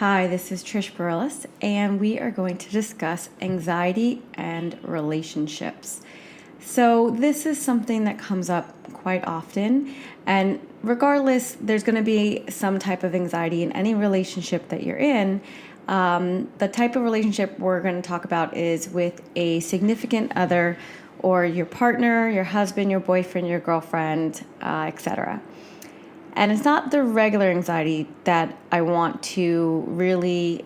Hi, this is Trish Bareilles, and we are going to discuss anxiety and relationships. So, this is something that comes up quite often, and regardless, there's going to be some type of anxiety in any relationship that you're in. The type of relationship we're going to talk about is with a significant other or your partner, your husband, your boyfriend, your girlfriend, etc. And it's not the regular anxiety that I want to really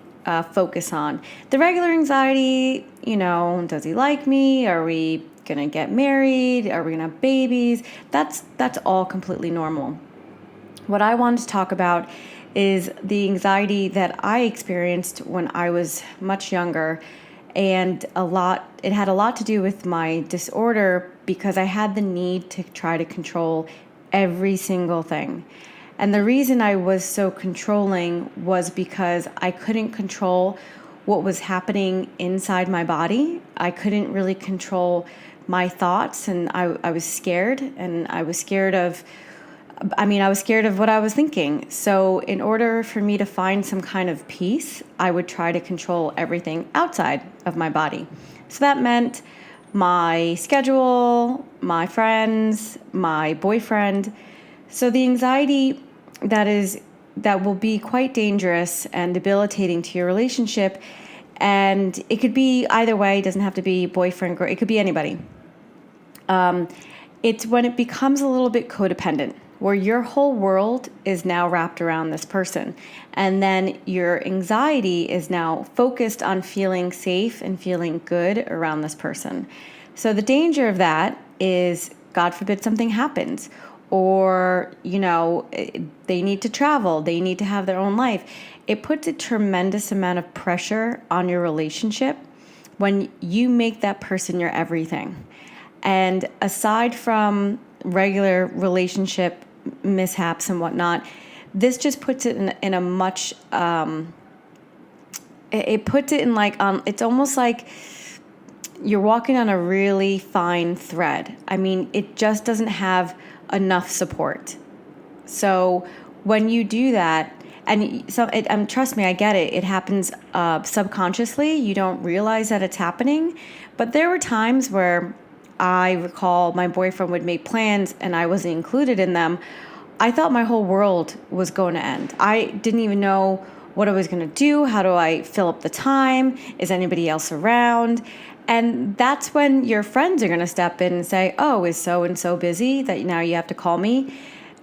focus on. The regular anxiety, does he like me? Are we going to get married? Are we going to have babies? That's all completely normal. What I wanted to talk about is the anxiety that I experienced when I was much younger. And it had a lot to do with my disorder because I had the need to try to control every single thing. And the reason I was so controlling was because I couldn't control what was happening inside my body. I couldn't really control my thoughts, and I was scared, and I was scared of what I was thinking. So in order for me to find some kind of peace, I would try to control everything outside of my body. So that meant my schedule, my friends, my boyfriend. So the anxiety that will be quite dangerous and debilitating to your relationship, and it could be either way. It doesn't have to be boyfriend, girl. It could be anybody. It's when it becomes a little bit codependent, where your whole world is now wrapped around this person. And then your anxiety is now focused on feeling safe and feeling good around this person. So the danger of that is, God forbid, something happens, or, they need to travel, they need to have their own life. It puts a tremendous amount of pressure on your relationship when you make that person your everything. And aside from regular relationship mishaps and whatnot, this just puts it in a much, it puts it in it's almost like you're walking on a really fine thread. I mean, it just doesn't have enough support. So when you do that, and trust me, I get it. It happens subconsciously. You don't realize that it's happening. But there were times where I recall my boyfriend would make plans and I wasn't included in them. I thought my whole world was going to end. I didn't even know what I was going to do. How do I fill up the time? Is anybody else around? And that's when your friends are going to step in and say, oh, is so-and-so busy that now you have to call me?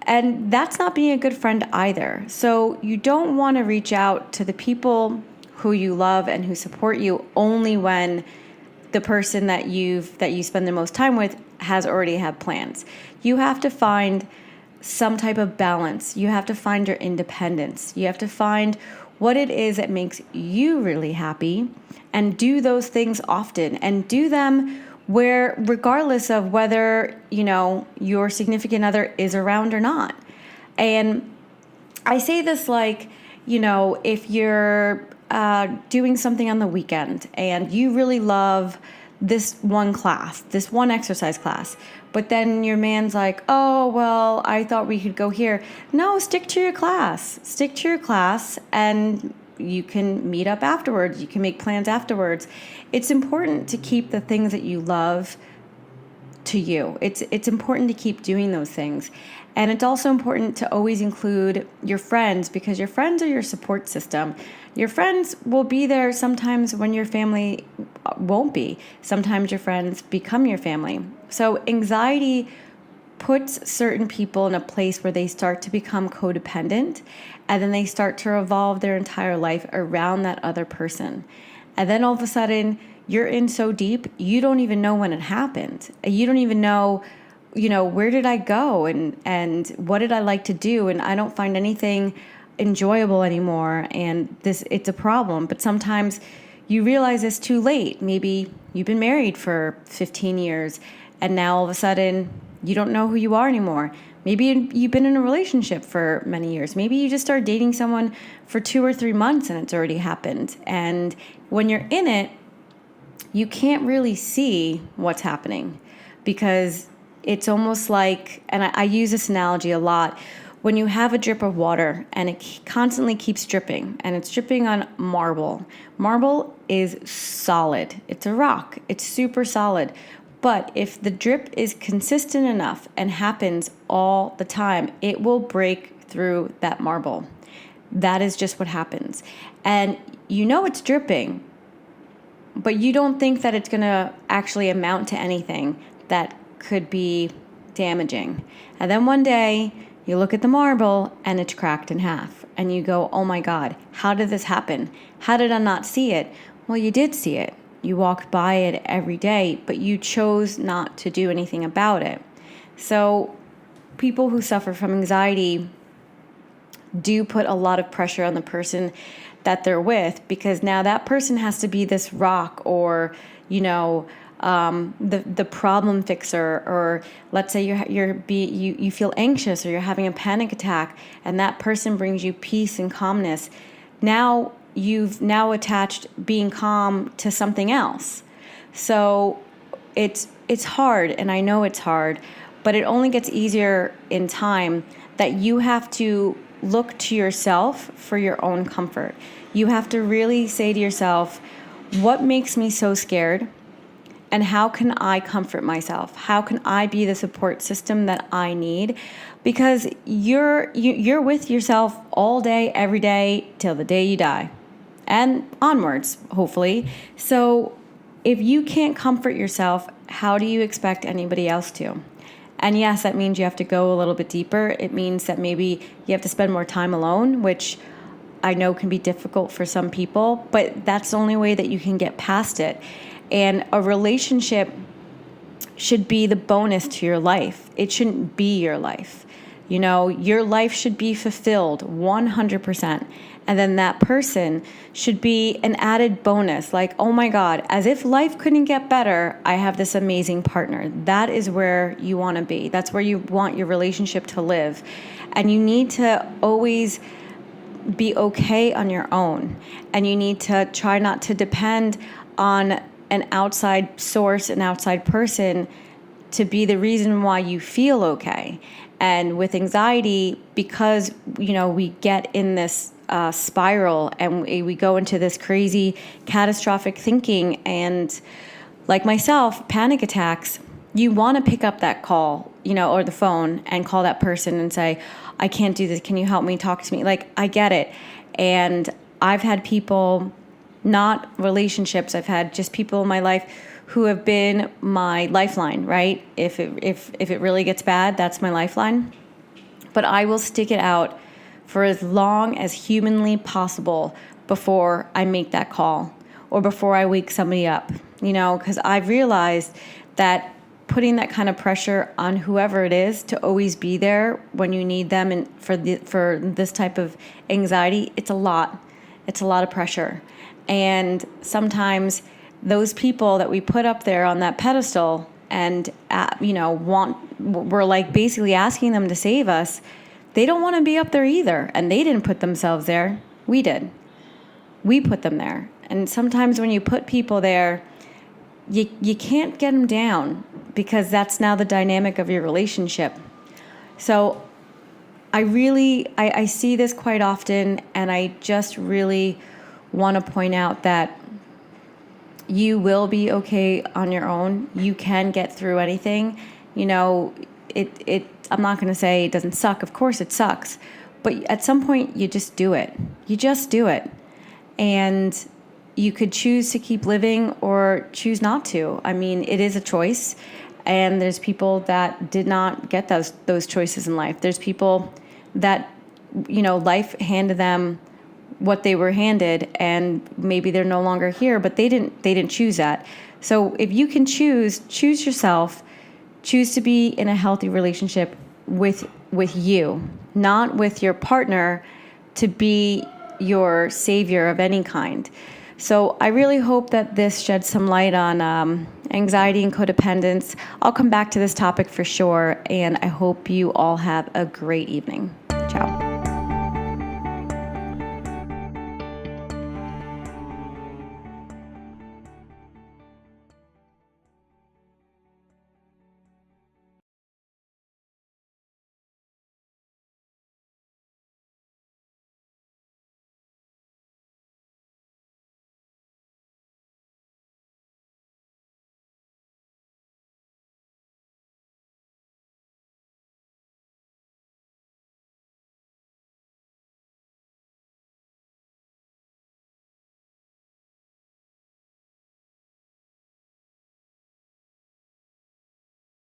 And that's not being a good friend either. So you don't want to reach out to the people who you love and who support you only when the person that you spend the most time with has already had plans. You have to find some type of balance. You have to find your independence. You have to find what it is that makes you really happy, and do those things often, and do them regardless of whether, your significant other is around or not. And I say this if you're doing something on the weekend and you really love this one class, this one exercise class, but then your man's like, oh, well, I thought we could go here. No, stick to your class. Stick to your class, and you can meet up afterwards. You can make plans afterwards. It's important to keep the things that you love to you. It's important to keep doing those things. And it's also important to always include your friends, because your friends are your support system. Your friends will be there sometimes when your family won't be. Sometimes your friends become your family. So anxiety puts certain people in a place where they start to become codependent, and then they start to revolve their entire life around that other person. And then all of a sudden, you're in so deep, you don't even know when it happened. You don't even know, where did I go and what did I like to do? And I don't find anything enjoyable anymore. And it's a problem. But sometimes you realize it's too late. Maybe you've been married for 15 years and now all of a sudden you don't know who you are anymore. Maybe you've been in a relationship for many years. Maybe you just started dating someone for 2 or 3 months and it's already happened. And when you're in it, you can't really see what's happening, because it's almost like, and I use this analogy a lot, when you have a drip of water and it constantly keeps dripping, and it's dripping on marble. Marble is solid. It's a rock. It's super solid. But if the drip is consistent enough and happens all the time, it will break through that marble. That is just what happens. And you know it's dripping, but you don't think that it's going to actually amount to anything that could be damaging. And then one day you look at the marble and it's cracked in half. And you go, oh my God, how did this happen? How did I not see it? Well, you did see it. You walked by it every day, but you chose not to do anything about it. So people who suffer from anxiety do put a lot of pressure on the person that they're with, because now that person has to be this rock, or the problem fixer. Or let's say you feel anxious or you're having a panic attack, and that person brings you peace and calmness. Now you've attached being calm to something else. So it's hard, and I know it's hard, but it only gets easier in time that you have to look to yourself for your own comfort. You have to really say to yourself, what makes me so scared? And how can I comfort myself? How can I be the support system that I need? Because you're with yourself all day, every day, till the day you die. And onwards, hopefully. So if you can't comfort yourself, how do you expect anybody else to? And yes, that means you have to go a little bit deeper. It means that maybe you have to spend more time alone, which I know can be difficult for some people, but that's the only way that you can get past it. And a relationship should be the bonus to your life. It shouldn't be your life. Your life should be fulfilled 100%. And then that person should be an added bonus. Like, oh my God, as if life couldn't get better, I have this amazing partner. That is where you want to be. That's where you want your relationship to live. And you need to always be okay on your own. And you need to try not to depend on an outside source, an outside person, to be the reason why you feel okay. And with anxiety, because we get in this spiral, and we go into this crazy catastrophic thinking, and like myself, panic attacks, you want to pick up that call, or the phone, and call that person and say, I can't do this. Can you help me? Talk to me. Like, I get it. And I've had people, not relationships, I've had just people in my life who have been my lifeline, right? If it really gets bad, that's my lifeline. But I will stick it out for as long as humanly possible before I make that call, or before I wake somebody up, because I've realized that putting that kind of pressure on whoever it is to always be there when you need them, and for this type of anxiety, it's a lot of pressure. And sometimes those people that we put up there on that pedestal and we're like basically asking them to save us, they don't want to be up there either. And they didn't put themselves there. We did. We put them there. And sometimes when you put people there, you can't get them down, because that's now the dynamic of your relationship. So I see this quite often, and I just really want to point out that you will be okay on your own. You can get through anything. I'm not going to say it doesn't suck. Of course it sucks. But at some point, you just do it. You just do it. And you could choose to keep living or choose not to. I mean, it is a choice. And there's people that did not get those choices in life. There's people that, life handed them what they were handed, and maybe they're no longer here, but they didn't choose that. So if you can choose yourself, choose to be in a healthy relationship with you, not with your partner to be your savior of any kind. So I really hope that this sheds some light on anxiety and codependence. I'll come back to this topic for sure, and I hope you all have a great evening. Ciao.